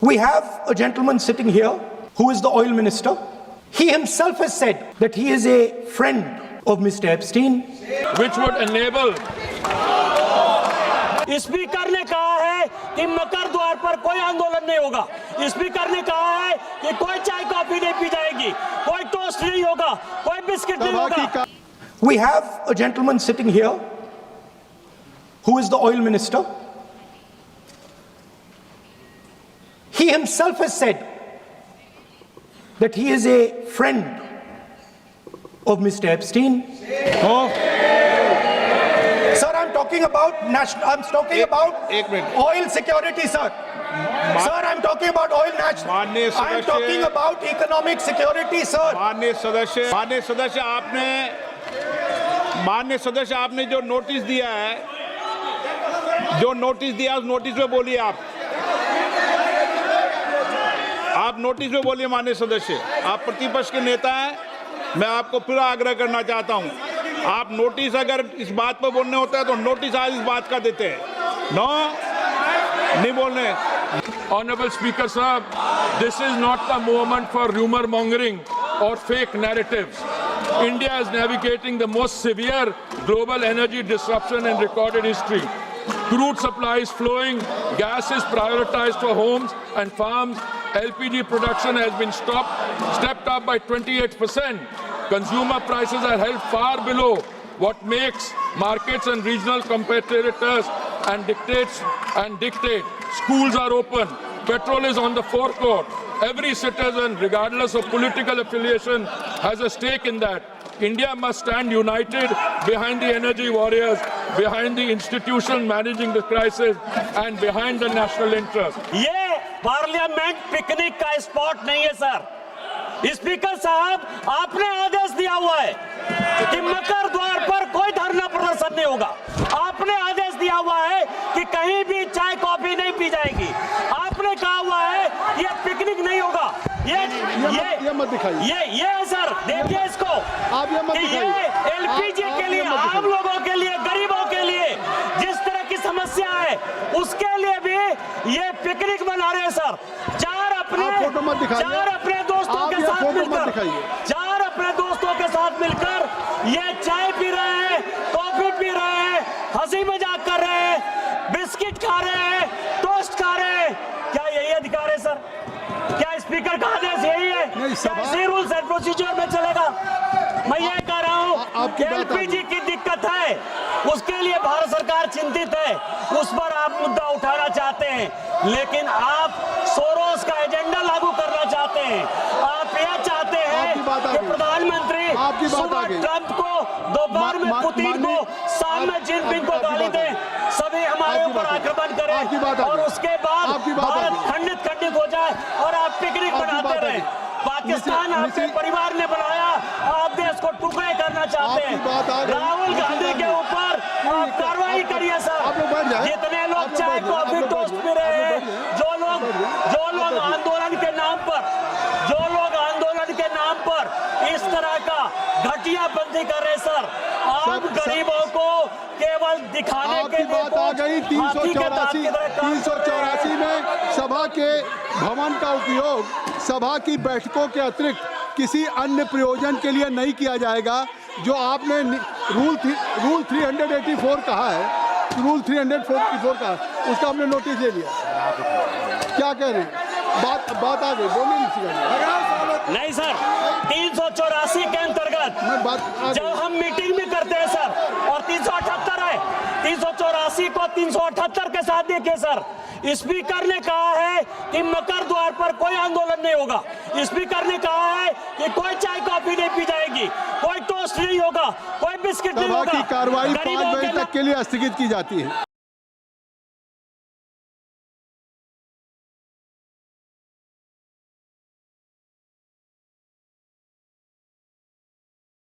We have a gentleman sitting here who is the oil minister. He himself has said that he is a friend of Mr. Epstein. Which would enable speaker ने कहा है कि मकर द्वार पर कोई आंदोलन नहीं होगा। स्पीकर ने कहा है कि कोई चाय कॉफी नहीं पी जाएगी, कोई टोस्ट नहीं होगा, कोई बिस्किट नहीं होगा। We have a gentleman sitting here who is the oil minister. He himself has said that he is a friend of Mr. Epstein. Sir, I'm talking about national. I'm talking about oil security, sir. Sir, I'm talking about oil national. I'm talking about economic security, sir. माननीय सदस्य आपने जो notice दिया है, उस notice में बोलिए आप नोटिस में बोलिए। माननीय सदस्य, आप प्रतिपक्ष के नेता हैं, मैं आपको फिर आग्रह करना चाहता हूं, आप नोटिस अगर इस बात पर बोलने होता है तो नोटिस आज इस बात का देते हैं, नहीं बोलने। Honorable Speaker Sahab, this is not the moment for rumor mongering or fake narratives. India is navigating the most severe global energy disruption in recorded history. Crude supply is flowing, gas is prioritized for homes and farms, LPG production has been stepped up by 28%. Consumer prices are held far below what makes markets and regional competitors and dictate. Schools are open. Petrol is on the forecourt. Every citizen, regardless of political affiliation, has a stake in that. India must stand united behind the energy warriors, behind the institution managing the crisis, and behind the national interest. ये parliament picnic का spot नहीं है sir. Speaker साहब, आपने आदेश दिया हुआ है कि मकर द्वार पर कोई धरना प्रदर्शन नहीं होगा। आपने आदेश दिया हुआ है कि कहीं भी चाय कॉफी नहीं पी जाएगी। आपने कहा हुआ है ये पिकनिक नहीं होगा। ये मत दिखाइए। ये है सर, देखिए इसको। आप ये मत दिखाइए। ये एलपीजी के लिए, आम लोगों के लिए, गरीबों के लिए जिस तरह की समस्या है उसके लिए भी ये पिकनिक मना रहे हैं सर। चार अपने दोस्तों के साथ मिलकर ये चाय पी रहे हैं, कॉफी पी रहे हैं, हंसी मजाक कर रहे हैं, बिस्किट खा रहे हैं, टोस्ट खा रहे हैं। क्या यही अधिकार है सर? क्या स्पीकर का आदेश यही है? क्या रूल्स एंड प्रोसीजर में चलेगा? मैं ये कह रहा हूँ, एलपीजी की दिक्कत है, उसके लिए भारत सरकार चिंतित है, उस पर आप मुद्दा उठाना चाहते हैं, लेकिन आप सोरोस का एजेंडा लागू करना चाहते हैं। आप यह चाहते हैं कि प्रधानमंत्री सुबह ट्रंप को, दोपहर में पुतिन को, शाम में जिनपिंग को गाली दें, सभी हमारे ऊपर आक्रमण करें और उसके बाद भारत खंडित हो जाए और आप पिकनिक मनाते रहें। पाकिस्तान आपके परिवार ने बनाया, आप देश को टुकड़े करना चाहते हैं। राहुल गांधी के ऊपर आप कार्रवाई करिए सर। जितने लोग चाय कॉफी टोस्ट पी रहे हैं, जो लोग आंदोलन के नाम पर इस तरह का घटियाबंदी कर रहे सर, आम गरीबों को केवल दिखाने के लिए बात आ गई। 384 में सभा के भवन का उपयोग सभा की बैठकों के अतिरिक्त किसी अन्य प्रयोजन के लिए नहीं किया जाएगा। जो आपने रूल 384 कहा है, रूल 344 कहा, उसका हमने नोटिस ले लिया। क्या कह रहे हैं? बात आ गई, बोलिए। नहीं सर, 384 के अंतर्गत जब हम मीटिंग भी करते हैं सर, और 378 है, 384 को 378 के साथ देखिए सर। स्पीकर ने कहा है कि मकर द्वार पर कोई आंदोलन नहीं होगा। स्पीकर ने कहा है कि कोई चाय कॉफी नहीं पी जाएगी, कोई टोस्ट नहीं होगा, कोई बिस्किट नहीं होगा। कार्रवाई 5 बजे तक के लिए स्थगित की जाती है।